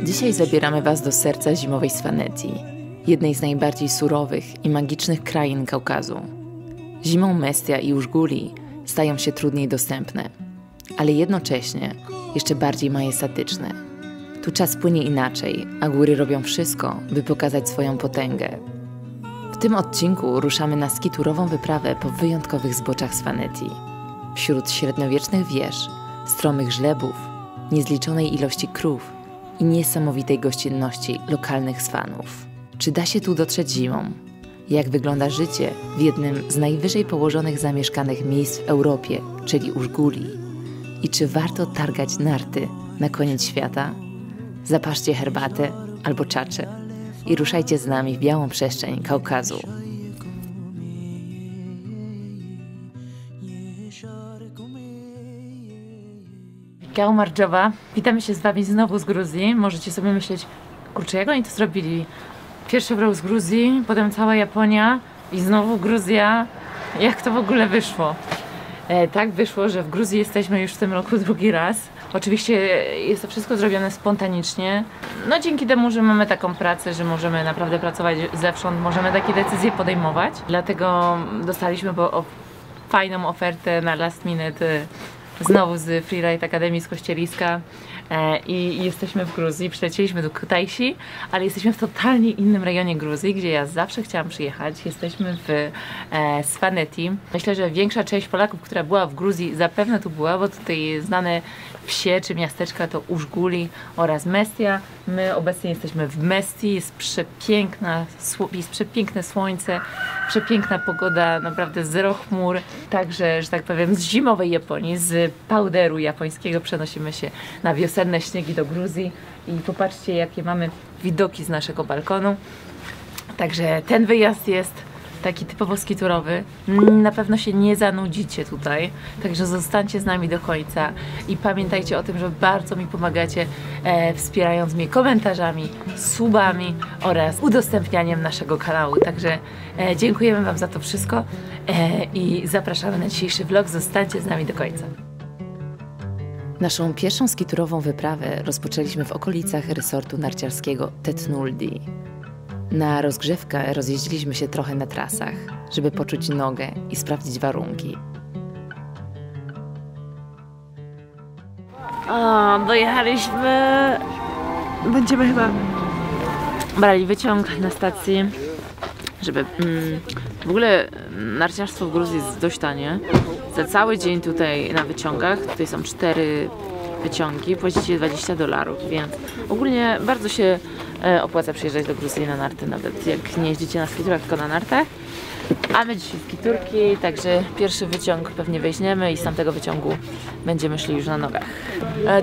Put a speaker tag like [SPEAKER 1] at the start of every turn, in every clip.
[SPEAKER 1] Dzisiaj zabieramy Was do serca zimowej Swanetii, jednej z najbardziej surowych i magicznych krain Kaukazu. Zimą Mestia i Użguli stają się trudniej dostępne, ale jednocześnie jeszcze bardziej majestatyczne. Tu czas płynie inaczej, a góry robią wszystko, by pokazać swoją potęgę. W tym odcinku ruszamy na skiturową wyprawę po wyjątkowych zboczach Swanetii. Wśród średniowiecznych wież, stromych żlebów, niezliczonej ilości krów i niesamowitej gościnności lokalnych Swanów. Czy da się tu dotrzeć zimą? Jak wygląda życie w jednym z najwyżej położonych zamieszkanych miejsc w Europie, czyli Użguli? I czy warto targać narty na koniec świata? Zapaszcie herbatę albo czacze i ruszajcie z nami w białą przestrzeń Kaukazu. Marjowa, witamy się z Wami znowu z Gruzji. Możecie sobie myśleć, kurczę, jak oni to zrobili? Pierwszy rok z Gruzji, potem cała Japonia i znowu Gruzja. Jak to w ogóle wyszło? Tak wyszło, że w Gruzji jesteśmy już w tym roku drugi raz. Oczywiście jest to wszystko zrobione spontanicznie. No dzięki temu, że mamy taką pracę, że możemy naprawdę pracować zewsząd, możemy takie decyzje podejmować. Dlatego dostaliśmy fajną ofertę na last minute znowu z Freeride Akademii z Kościeliska i jesteśmy w Gruzji. Przylecieliśmy do Kutaisi, ale jesteśmy w totalnie innym rejonie Gruzji, gdzie ja zawsze chciałam przyjechać. Jesteśmy w Swanetii. Myślę, że większa część Polaków, która była w Gruzji, zapewne tu była, bo tutaj znane wsie czy miasteczka to Użguli oraz Mestia. My obecnie jesteśmy w Mestii, jest przepiękne słońce, przepiękna pogoda, naprawdę zero chmur. Także, że tak powiem, z zimowej Japonii, z powderu japońskiego przenosimy się na wiosenne śniegi do Gruzji i popatrzcie, jakie mamy widoki z naszego balkonu. Także ten wyjazd jest taki typowo skiturowy. Na pewno się nie zanudzicie tutaj, także zostańcie z nami do końca i pamiętajcie o tym, że bardzo mi pomagacie, wspierając mnie komentarzami, subami oraz udostępnianiem naszego kanału. Także dziękujemy Wam za to wszystko i zapraszamy na dzisiejszy vlog. Zostańcie z nami do końca. Naszą pierwszą skiturową wyprawę rozpoczęliśmy w okolicach resortu narciarskiego Tetnuldi. Na rozgrzewkę rozjeździliśmy się trochę na trasach, żeby poczuć nogę i sprawdzić warunki.
[SPEAKER 2] Dojechaliśmy. Będziemy chyba brali wyciąg na stacji, żeby w ogóle narciarstwo w Gruzji jest dość tanie. Za cały dzień tutaj na wyciągach, tutaj są 4 wyciągi, płacicie $20, więc ogólnie bardzo się opłaca przyjeżdżać do Gruzji na narty, nawet jak nie jeździcie na skiturach, tylko na nartach. A my dzisiaj skiturki, także pierwszy wyciąg pewnie weźmiemy i z tamtego wyciągu będziemy szli już na nogach.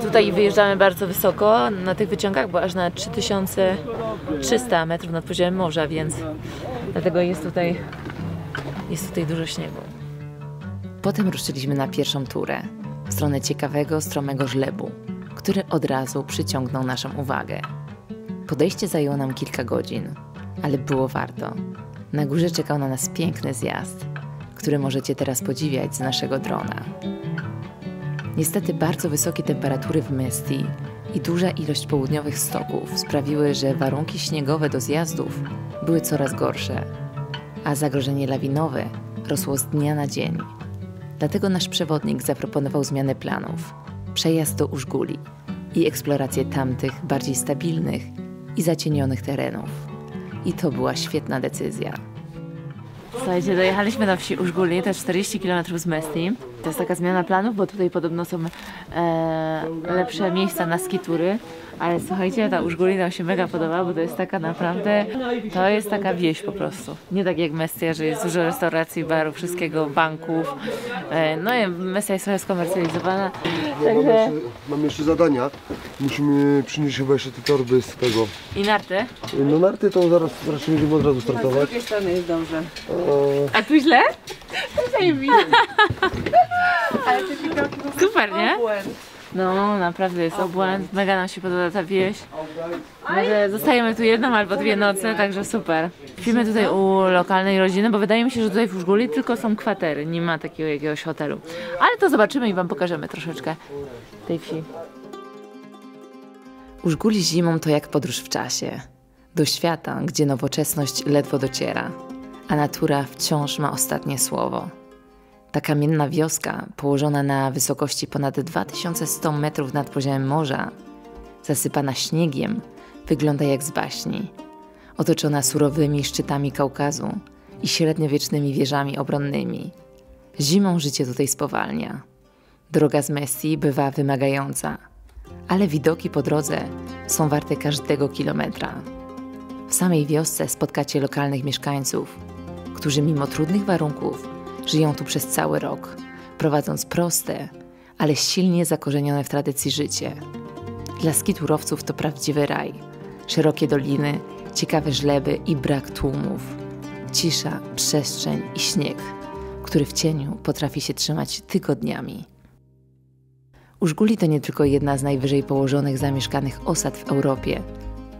[SPEAKER 2] Tutaj wyjeżdżamy bardzo wysoko na tych wyciągach, bo aż na 3300 metrów nad poziomem morza, więc dlatego jest tutaj dużo śniegu.
[SPEAKER 1] Potem ruszyliśmy na pierwszą turę w stronę ciekawego, stromego żlebu, który od razu przyciągnął naszą uwagę. Podejście zajęło nam kilka godzin, ale było warto. Na górze czekał na nas piękny zjazd, który możecie teraz podziwiać z naszego drona. Niestety bardzo wysokie temperatury w Mestii i duża ilość południowych stoków sprawiły, że warunki śniegowe do zjazdów były coraz gorsze, a zagrożenie lawinowe rosło z dnia na dzień. Dlatego nasz przewodnik zaproponował zmianę planów, przejazd do Użguli i eksplorację tamtych, bardziej stabilnych i zacienionych terenów. I to była świetna decyzja.
[SPEAKER 2] Słuchajcie, dojechaliśmy do wsi Użguli, to jest 40 km z Mestii. To jest taka zmiana planów, bo tutaj podobno są lepsze miejsca na skitury. Ale słuchajcie, ta Użguli nam się mega podoba, bo to jest taka naprawdę, to jest taka wieś po prostu. Nie tak jak Mestia, że jest dużo restauracji, barów, wszystkiego, banków. No i Mestia jest trochę skomercjalizowana. Także...
[SPEAKER 3] Mam jeszcze zadania. Musimy przynieść chyba jeszcze te torby z tego.
[SPEAKER 2] I narty?
[SPEAKER 3] No narty to zaraz będziemy od razu startować.
[SPEAKER 2] Z drugiej strony jest dobrze. A tu źle? Zajebiście. Ale te widoki... Super, nie? No, naprawdę jest obłęd. Mega nam się podoba ta wieś. Może zostajemy tu jedną albo 2 noce, także super. Śpimy tutaj u lokalnej rodziny, bo wydaje mi się, że tutaj w Użguli tylko są kwatery, nie ma takiego jakiegoś hotelu. Ale to zobaczymy i wam pokażemy troszeczkę tej wsi.
[SPEAKER 1] Użguli zimą to jak podróż w czasie. Do świata, gdzie nowoczesność ledwo dociera, a natura wciąż ma ostatnie słowo. Ta kamienna wioska, położona na wysokości ponad 2100 metrów nad poziomem morza, zasypana śniegiem, wygląda jak z baśni. Otoczona surowymi szczytami Kaukazu i średniowiecznymi wieżami obronnymi. Zimą życie tutaj spowalnia. Droga z Messi bywa wymagająca, ale widoki po drodze są warte każdego kilometra. W samej wiosce spotkacie lokalnych mieszkańców, którzy mimo trudnych warunków żyją tu przez cały rok, prowadząc proste, ale silnie zakorzenione w tradycji życie. Dla skiturowców to prawdziwy raj. Szerokie doliny, ciekawe żleby i brak tłumów. Cisza, przestrzeń i śnieg, który w cieniu potrafi się trzymać tygodniami. Użguli to nie tylko jedna z najwyżej położonych zamieszkanych osad w Europie.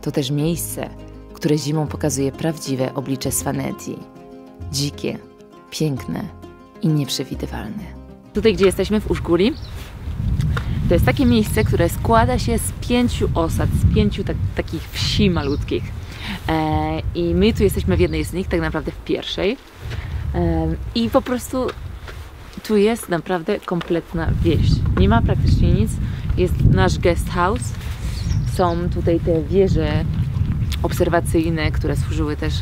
[SPEAKER 1] To też miejsce, które zimą pokazuje prawdziwe oblicze Svaneti. Dzikie, piękne i nieprzewidywalne.
[SPEAKER 2] Tutaj, gdzie jesteśmy w Użguli, to jest takie miejsce, które składa się z 5 osad, z 5 takich wsi malutkich. I my tu jesteśmy w jednej z nich, tak naprawdę w pierwszej. I po prostu tu jest naprawdę kompletna wieś. Nie ma praktycznie nic. Jest nasz guest house. Są tutaj te wieże obserwacyjne, które służyły też,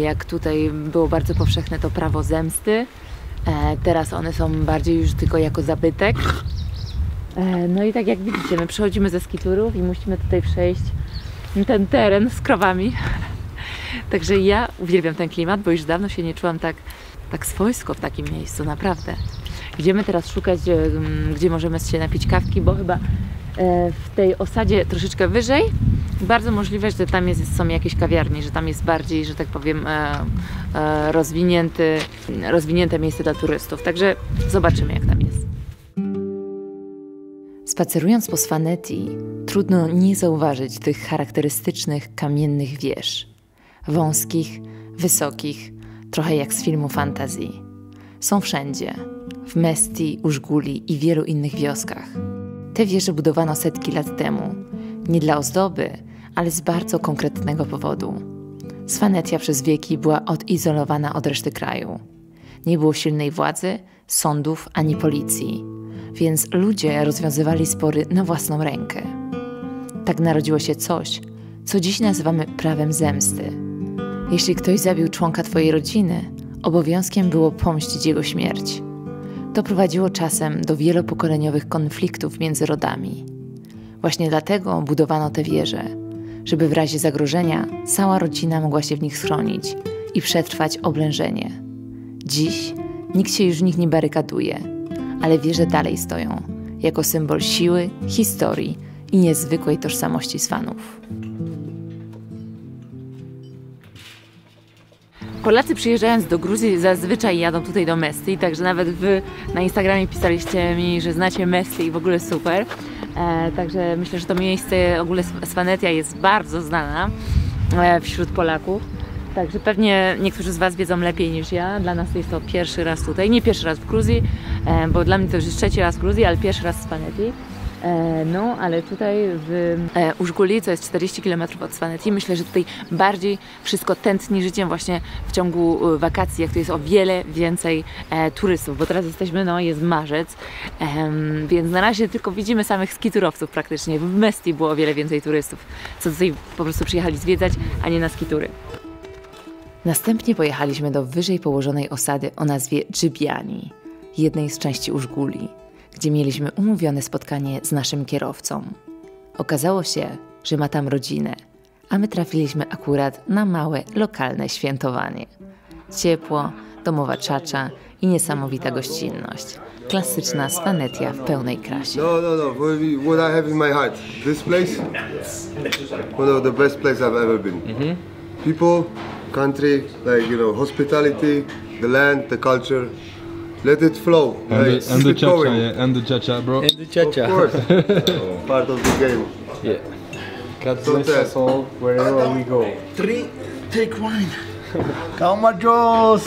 [SPEAKER 2] jak tutaj było bardzo powszechne to prawo zemsty. Teraz one są bardziej już tylko jako zabytek. No i tak jak widzicie, my przechodzimy ze skiturów i musimy tutaj przejść ten teren z krowami. Także ja uwielbiam ten klimat, bo już dawno się nie czułam tak swojsko w takim miejscu, naprawdę. Idziemy teraz szukać, gdzie możemy się napić kawki, bo chyba w tej osadzie troszeczkę wyżej bardzo możliwe, że tam są jakieś kawiarnie, że tam jest bardziej, że tak powiem, rozwinięte miejsce dla turystów. Także zobaczymy, jak tam jest.
[SPEAKER 1] Spacerując po Svaneti, trudno nie zauważyć tych charakterystycznych kamiennych wież. Wąskich, wysokich, trochę jak z filmu fantazji. Są wszędzie. W Mesti, Użguli i wielu innych wioskach. Te wieże budowano setki lat temu. Nie dla ozdoby, ale z bardzo konkretnego powodu. Svanetia przez wieki była odizolowana od reszty kraju. Nie było silnej władzy, sądów ani policji, więc ludzie rozwiązywali spory na własną rękę. Tak narodziło się coś, co dziś nazywamy prawem zemsty. Jeśli ktoś zabił członka twojej rodziny, obowiązkiem było pomścić jego śmierć. To prowadziło czasem do wielopokoleniowych konfliktów między rodami. Właśnie dlatego budowano te wieże, żeby w razie zagrożenia cała rodzina mogła się w nich schronić i przetrwać oblężenie. Dziś nikt się już w nich nie barykaduje, ale wieże dalej stoją jako symbol siły, historii i niezwykłej tożsamości Svanów.
[SPEAKER 2] Polacy przyjeżdżając do Gruzji zazwyczaj jadą tutaj do Mesty, także nawet wy na Instagramie pisaliście mi, że znacie Mesty i w ogóle super. Także myślę, że to miejsce, w ogóle Svanetia jest bardzo znana wśród Polaków. Także pewnie niektórzy z was wiedzą lepiej niż ja. Dla nas jest to pierwszy raz tutaj, nie pierwszy raz w Gruzji, bo dla mnie to już jest 3. raz w Gruzji, ale pierwszy raz w Svaneti. No, ale tutaj w Użguli, co jest 40 km od Svaneti, myślę, że tutaj bardziej wszystko tętni życiem właśnie w ciągu wakacji, jak tu jest o wiele więcej turystów, bo teraz jesteśmy, no jest marzec, więc na razie tylko widzimy samych skiturowców praktycznie. W Mesti było o wiele więcej turystów, co tutaj po prostu przyjechali zwiedzać, a nie na skitury.
[SPEAKER 1] Następnie pojechaliśmy do wyżej położonej osady o nazwie Dżybiani, jednej z części Użguli, gdzie mieliśmy umówione spotkanie z naszym kierowcą. Okazało się, że ma tam rodzinę, a my trafiliśmy akurat na małe, lokalne świętowanie. Ciepło, domowa czacza i niesamowita gościnność. Klasyczna Svanetia w pełnej krasie.
[SPEAKER 3] No. What I have in my heart. This place, one of the best places I've ever been. People, country, like, you know, hospitality, the land, the culture. Let it flow.
[SPEAKER 4] And the cha-cha, yeah, and the cha-cha, bro.
[SPEAKER 5] And the cha-cha.
[SPEAKER 3] Of course. Part of the game.
[SPEAKER 5] Yeah. God
[SPEAKER 3] So
[SPEAKER 5] bless
[SPEAKER 3] there.
[SPEAKER 5] us all wherever we go.
[SPEAKER 3] 3, take wine.
[SPEAKER 5] Kamadżos!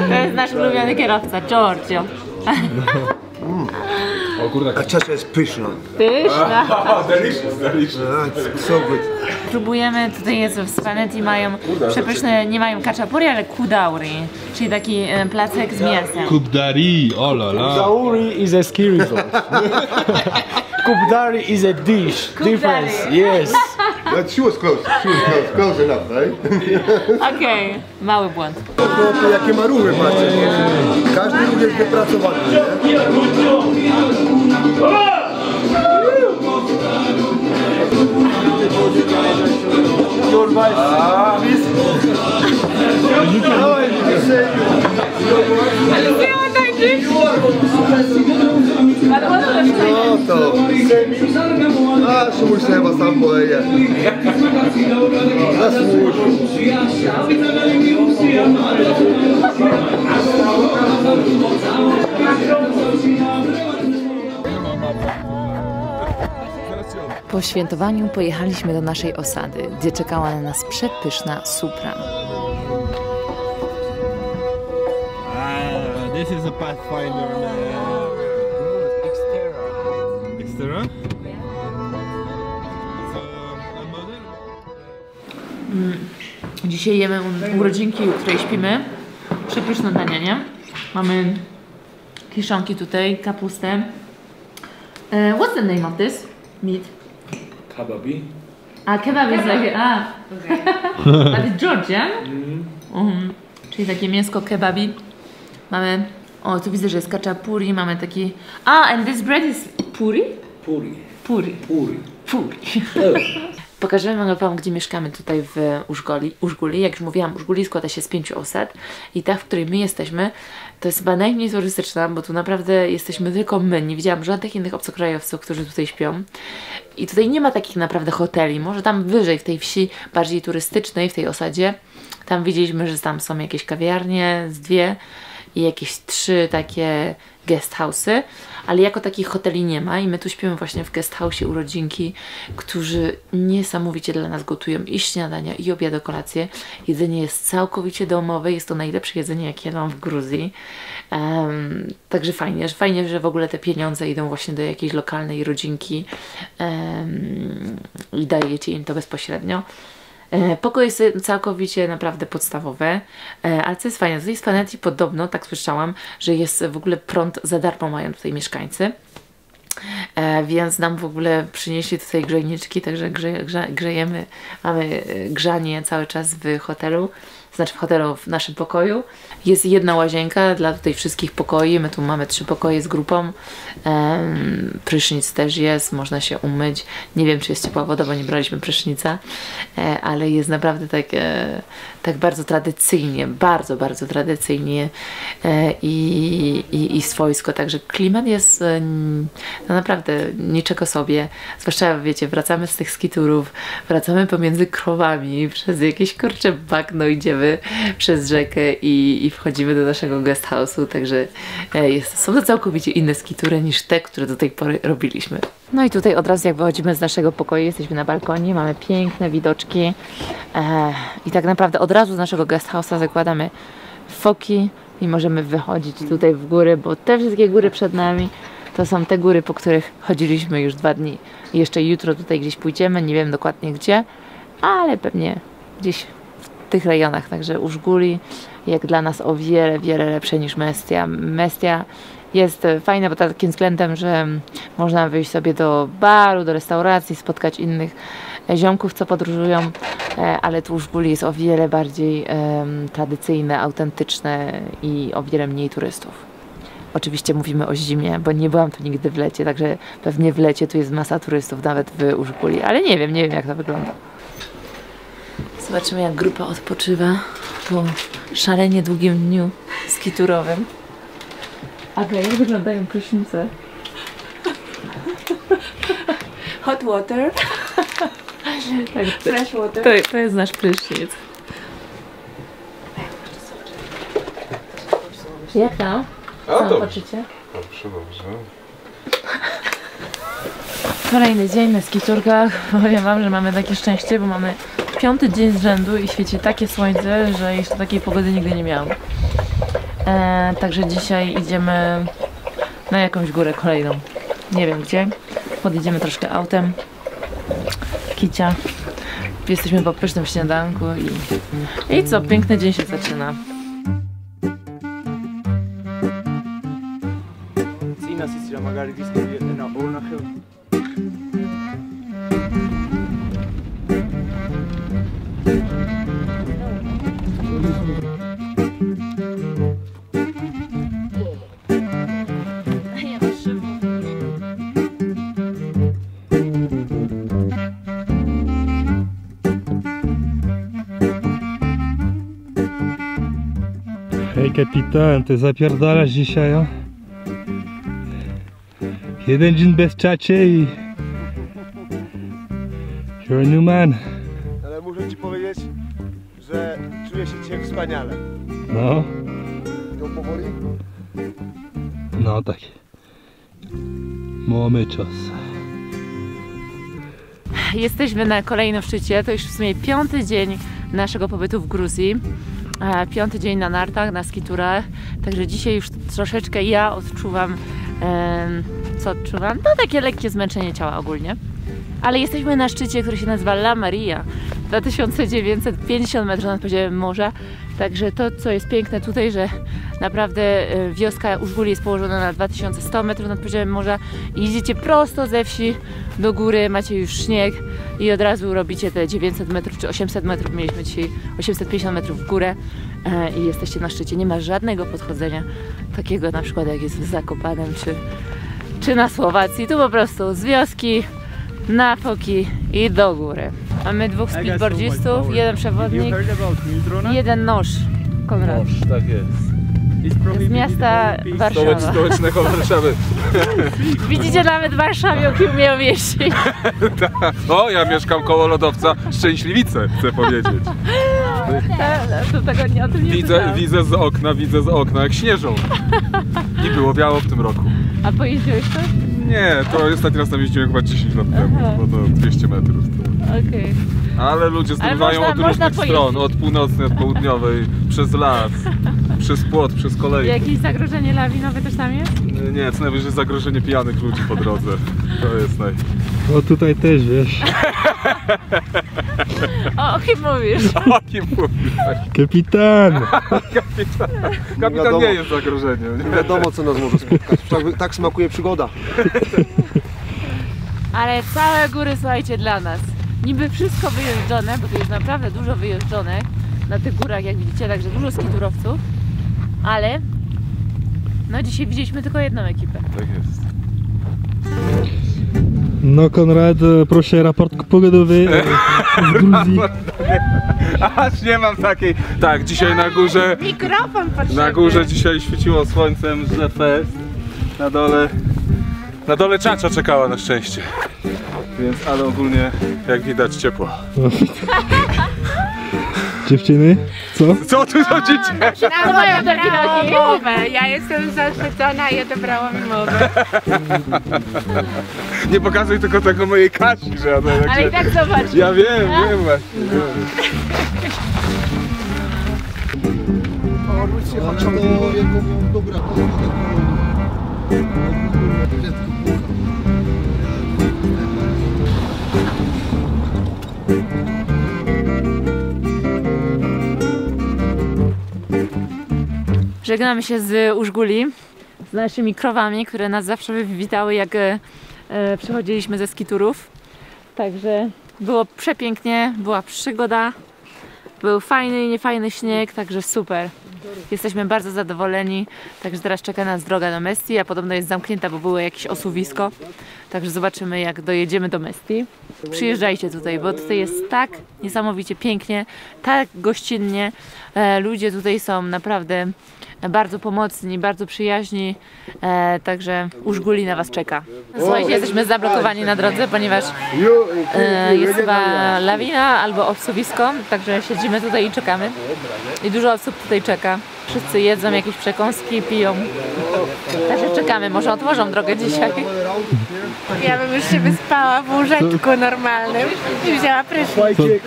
[SPEAKER 2] To jest nasz ulubiony kierowca, Giorgio.
[SPEAKER 4] O kurde,
[SPEAKER 3] A ciacia jest pyszna.
[SPEAKER 2] Pyszna.
[SPEAKER 4] delicious.
[SPEAKER 3] It's so good.
[SPEAKER 2] Próbujemy, tutaj jest w Swanetti, mają przepyszne, nie mają kacapuri, ale kudauri, czyli taki placek z mięsem.
[SPEAKER 4] Kubdari, oh la la.
[SPEAKER 5] Zauri is a ski resort. Kubdari is a dish. Difference, yes.
[SPEAKER 3] But she was close. Close enough, right?
[SPEAKER 2] Okej, mały błąd.
[SPEAKER 3] To jakie maruchy macie. Każdy jest wypracowany, nie?
[SPEAKER 5] Your wife.
[SPEAKER 3] No to. A, Szymuś się chyba sam poleje. Zasłużył.
[SPEAKER 1] Po świętowaniu pojechaliśmy do naszej osady, gdzie czekała na nas przepyszna supra.
[SPEAKER 4] This is a Pathfinder. Xterra?
[SPEAKER 2] Dzisiaj jemy urodzinki, u której śpimy. Przepyszne danie, nie? Mamy kiszonki tutaj, kapustę. What's the name of this meat?
[SPEAKER 5] Kababi.
[SPEAKER 2] A kebab jest like, but it's Georgian? Czyli takie mięsko kebabi. Mamy, o tu widzę, że jest kaczapuri, mamy taki, and this bread is puri?
[SPEAKER 5] Puri.
[SPEAKER 2] Puri.
[SPEAKER 5] Puri.
[SPEAKER 2] Puri. Pokażemy wam, gdzie mieszkamy tutaj w Użguli. Jak już mówiłam, Użguli składa się z 5 osad i ta, w której my jesteśmy, to jest chyba najmniej turystyczna, bo tu naprawdę jesteśmy tylko my. Nie widziałam żadnych innych obcokrajowców, którzy tutaj śpią. I tutaj nie ma takich naprawdę hoteli. Może tam wyżej, w tej wsi bardziej turystycznej, w tej osadzie, tam widzieliśmy, że tam są jakieś kawiarnie z 2 i jakieś 3 takie guest house'y, ale jako takich hoteli nie ma i my tu śpimy właśnie w guest house'ie urodzinki, którzy niesamowicie dla nas gotują i śniadania, i obiady, kolacje. Jedzenie jest całkowicie domowe, jest to najlepsze jedzenie, jakie mam w Gruzji. Także fajnie, że w ogóle te pieniądze idą właśnie do jakiejś lokalnej rodzinki i dajecie im to bezpośrednio. Pokój jest całkowicie naprawdę podstawowy, ale co jest fajne, tutaj w Swanetti podobno, tak słyszałam, że jest w ogóle prąd za darmo mają tutaj mieszkańcy. Więc nam w ogóle przynieśli tutaj grzejniczki, także grzejemy, mamy grzanie cały czas w hotelu, znaczy w hotelu w naszym pokoju. Jest jedna łazienka dla tutaj wszystkich pokoi, my tu mamy 3 pokoje z grupą, prysznic też jest, można się umyć, nie wiem czy jest ciepła woda, bo nie braliśmy prysznica, ale jest naprawdę tak bardzo tradycyjnie, bardzo tradycyjnie i swojsko, także klimat jest no naprawdę niczego sobie, zwłaszcza wiecie, wracamy z tych skiturów, wracamy pomiędzy krowami, przez jakieś kurcze bagno idziemy przez rzekę i wchodzimy do naszego guest house'u, także są to całkowicie inne skitury niż te, które do tej pory robiliśmy. No i tutaj od razu jak wychodzimy z naszego pokoju, jesteśmy na balkonie, mamy piękne widoczki i tak naprawdę od razu z naszego guest house'a zakładamy foki i możemy wychodzić tutaj w góry, bo te wszystkie góry przed nami to są te góry, po których chodziliśmy już 2 dni. I jeszcze jutro tutaj gdzieś pójdziemy, nie wiem dokładnie gdzie, ale pewnie gdzieś w tych rejonach, także Użguli jak dla nas o wiele lepsze niż Mestia. Mestia jest fajna pod takim względem, że można wyjść sobie do baru, do restauracji, spotkać innych ziomków, co podróżują, ale tu Użguli jest o wiele bardziej tradycyjne, autentyczne i o wiele mniej turystów. Oczywiście mówimy o zimie, bo nie byłam tu nigdy w lecie, także pewnie w lecie tu jest masa turystów, nawet w Użguli, ale nie wiem jak to wygląda. Zobaczymy, jak grupa odpoczywa po szalenie długim dniu skiturowym. Aga, jak wyglądają prysznice?
[SPEAKER 6] Hot water.
[SPEAKER 2] Tak,
[SPEAKER 6] Fresh water.
[SPEAKER 2] to jest nasz prysznic. Jak tam? Co patrzycie?
[SPEAKER 3] Dobrze, dobrze.
[SPEAKER 2] Kolejny dzień na skiturkach. Powiem wam, że mamy takie szczęście, bo mamy 5. dzień z rzędu i świeci takie słońce, że jeszcze takiej pogody nigdy nie miałam. Także dzisiaj idziemy na jakąś górę kolejną. Nie wiem gdzie. Podjedziemy troszkę autem. Kicia. Jesteśmy po pysznym śniadanku i co? Piękny dzień się zaczyna.
[SPEAKER 4] Hej kapitan, ty zapierdalasz dzisiaj, o? Jeden dzień bez czacie i... You're a new man.
[SPEAKER 3] Ale muszę ci powiedzieć, że czuję się dzisiaj wspaniale.
[SPEAKER 4] No,
[SPEAKER 3] Ją powoli?
[SPEAKER 4] no tak. Mamy czas.
[SPEAKER 2] Jesteśmy na kolejnym szczycie, to już w sumie 5. dzień naszego pobytu w Gruzji. 5. dzień na nartach, na skiturach, także dzisiaj już troszeczkę ja odczuwam, co odczuwam? No takie lekkie zmęczenie ciała ogólnie. Ale jesteśmy na szczycie, który się nazywa La Maria, 2950 metrów nad poziomem morza. Także to, co jest piękne tutaj, że naprawdę wioska Użguli jest położona na 2100 metrów nad poziomem morza i idziecie prosto ze wsi do góry, macie już śnieg i od razu robicie te 900 metrów czy 800 metrów, mieliśmy dzisiaj 850 metrów w górę i jesteście na szczycie. Nie ma żadnego podchodzenia takiego na przykład jak jest w Zakopanem czy na Słowacji. Tu po prostu z wioski na foki i do góry. Mamy 2 speedboardzistów, 1 przewodnik, 1 nóż. Konrad.
[SPEAKER 5] Tak jest.
[SPEAKER 2] Z miasta Warszawa.
[SPEAKER 5] Stołecznego Warszawy.
[SPEAKER 2] Widzicie, nawet warszawianki umieją jeździć.
[SPEAKER 7] O, ja mieszkam koło lodowca Szczęśliwice, chcę powiedzieć.
[SPEAKER 2] To tego nie, o tym nie
[SPEAKER 7] Widzę z okna jak śnieżą. I było biało w tym roku.
[SPEAKER 2] A pojeździłeś to?
[SPEAKER 7] Nie, to ostatni raz tam jeździłem chyba 10 lat temu, bo to 200 metrów.
[SPEAKER 2] Okej.
[SPEAKER 7] Ale ludzie zdobywają od różnych stron, od północnej, od południowej, przez las, przez płot, przez kolejkę.
[SPEAKER 2] Jakieś zagrożenie lawinowe też tam jest?
[SPEAKER 7] Nie, co najwyżej zagrożenie pijanych ludzi po drodze. To jest
[SPEAKER 4] O tutaj też, wiesz.
[SPEAKER 2] O kim mówisz?
[SPEAKER 7] O kim mówisz?
[SPEAKER 4] Kapitan!
[SPEAKER 7] Kapitan nie jest zagrożeniem.
[SPEAKER 3] Nie wiadomo, co nas może spotkać. Tak smakuje przygoda.
[SPEAKER 2] Ale całe góry, słuchajcie, dla nas. Niby wszystko wyjeżdżone, bo tu jest naprawdę dużo wyjeżdżonych na tych górach, jak widzicie, także dużo skiturowców. Ale no dzisiaj widzieliśmy tylko jedną ekipę.
[SPEAKER 7] Tak jest.
[SPEAKER 4] No Konrad, proszę raport pogodowy z Gruzji.
[SPEAKER 7] Aż nie mam takiej. Tak, dzisiaj na górze.
[SPEAKER 2] Mikrofon potrzebny.
[SPEAKER 7] Na górze dzisiaj świeciło słońcem, że fest. Na dole czacza czekała na szczęście. Więc, ale ogólnie, jak widać, ciepło.
[SPEAKER 4] Dziewczyny, co?
[SPEAKER 7] Co tu rodzicie?
[SPEAKER 6] Odebrałam mowę. Ja jestem zachwycona i odebrałam mi mowę.
[SPEAKER 7] Nie pokazuj tylko tego mojej Kasi, że ja tak.
[SPEAKER 2] Ale i tak zobacz.
[SPEAKER 7] Ja wiem właśnie.
[SPEAKER 3] Dobra,
[SPEAKER 2] Żegnamy się z Użguli, z naszymi krowami, które nas zawsze witały, jak przychodziliśmy ze skiturów. Także było przepięknie, była przygoda, był fajny i niefajny śnieg, także super. Jesteśmy bardzo zadowoleni, także teraz czeka nas droga do Mestii, a podobno jest zamknięta, bo było jakieś osuwisko. Także zobaczymy, jak dojedziemy do Mestii. Przyjeżdżajcie tutaj, bo tutaj jest tak niesamowicie pięknie, tak gościnnie. Ludzie tutaj są naprawdę bardzo pomocni, bardzo przyjaźni, także Użguli na was czeka. Słuchajcie, jesteśmy zablokowani na drodze, ponieważ jest chyba lawina albo obsuwisko, także siedzimy tutaj i czekamy. I dużo osób tutaj czeka. Wszyscy jedzą jakieś przekąski, piją. Także czekamy, może otworzą drogę dzisiaj.
[SPEAKER 6] Ja bym już się wyspała w łóżeczku normalnym i wzięła prysznic.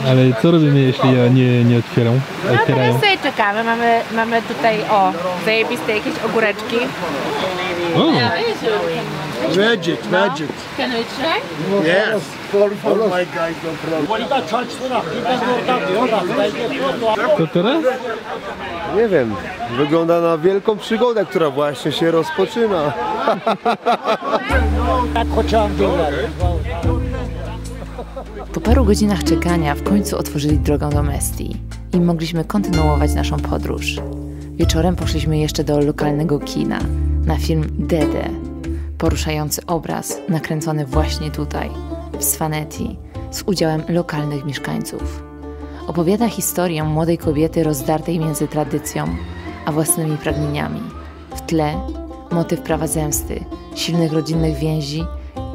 [SPEAKER 4] Ale co robimy, jeśli ja nie otwieram?
[SPEAKER 6] No teraz sobie czekamy, mamy tutaj zajebiste jakieś ogóreczki.
[SPEAKER 8] Magic.
[SPEAKER 6] Can we try?
[SPEAKER 8] Yes. For my guys, no problem.
[SPEAKER 4] To teraz?
[SPEAKER 3] Nie wiem, wygląda na wielką przygodę, która właśnie się rozpoczyna.
[SPEAKER 1] Po paru godzinach czekania w końcu otworzyli drogę do Mestii i mogliśmy kontynuować naszą podróż. Wieczorem poszliśmy jeszcze do lokalnego kina na film Dede, poruszający obraz nakręcony właśnie tutaj, w Svaneti, z udziałem lokalnych mieszkańców. Opowiada historię młodej kobiety rozdartej między tradycją a własnymi pragnieniami. W tle motyw prawa zemsty, silnych rodzinnych więzi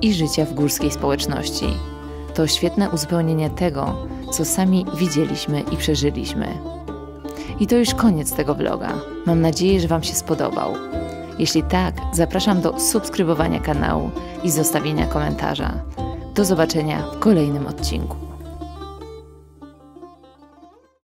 [SPEAKER 1] i życia w górskiej społeczności. To świetne uzupełnienie tego, co sami widzieliśmy i przeżyliśmy. I to już koniec tego vloga. Mam nadzieję, że wam się spodobał. Jeśli tak, zapraszam do subskrybowania kanału i zostawienia komentarza. Do zobaczenia w kolejnym odcinku.